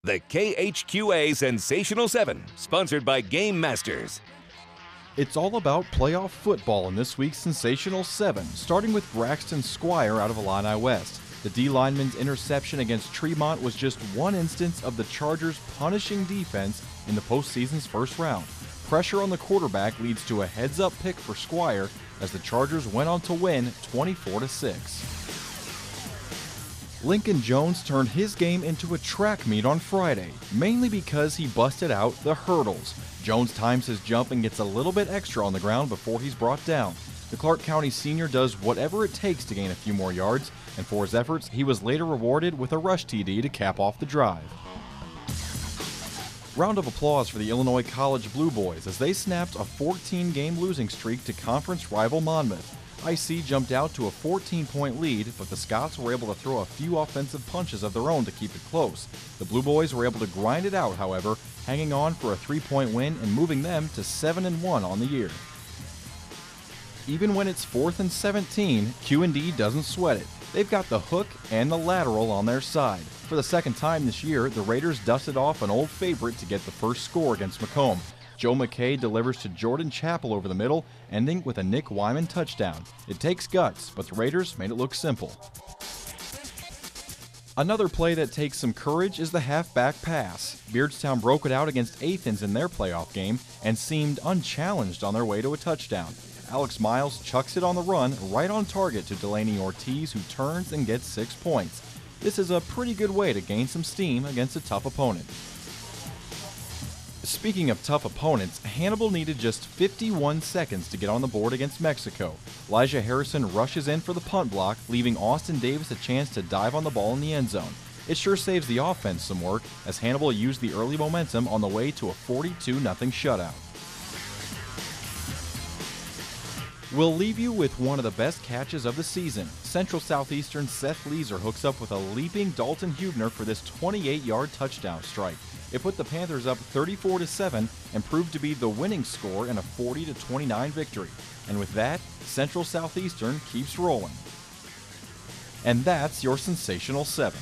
The KHQA Sensational 7, sponsored by Game Masters. It's all about playoff football in this week's Sensational 7, starting with Braxton Squire out of Illini West. The D lineman's interception against Tremont was just one instance of the Chargers' punishing defense in the postseason's first round. Pressure on the quarterback leads to a heads-up pick for Squire as the Chargers went on to win 24-6. Lincoln Jones turned his game into a track meet on Friday, mainly because he busted out the hurdles. Jones times his jump and gets a little bit extra on the ground before he's brought down. The Clark County senior does whatever it takes to gain a few more yards, and for his efforts, he was later rewarded with a rush TD to cap off the drive. Round of applause for the Illinois College Blue Boys as they snapped a 14-game losing streak to conference rival Monmouth. IC jumped out to a 14-point lead, but the Scots were able to throw a few offensive punches of their own to keep it close. The Blue Boys were able to grind it out, however, hanging on for a 3-point win and moving them to 7-1 on the year. Even when it's 4th and 17, Q&D doesn't sweat it. They've got the hook and the lateral on their side. For the second time this year, the Raiders dusted off an old favorite to get the first score against Macomb. Joe McKay delivers to Jordan Chappell over the middle, ending with a Nick Wyman touchdown. It takes guts, but the Raiders made it look simple. Another play that takes some courage is the halfback pass. Beardstown broke it out against Athens in their playoff game and seemed unchallenged on their way to a touchdown. Alex Miles chucks it on the run right on target to Delaney Ortiz, who turns and gets 6 points. This is a pretty good way to gain some steam against a tough opponent. Speaking of tough opponents, Hannibal needed just 51 seconds to get on the board against Mexico. Elijah Harrison rushes in for the punt block, leaving Austin Davis a chance to dive on the ball in the end zone. It sure saves the offense some work, as Hannibal used the early momentum on the way to a 42-0 shutout. We'll leave you with one of the best catches of the season. Central Southeastern Seth Lieser hooks up with a leaping Dalton Hubner for this 28-yard touchdown strike. It put the Panthers up 34-7 and proved to be the winning score in a 40-29 victory. And with that, Central Southeastern keeps rolling. And that's your Sensational 7.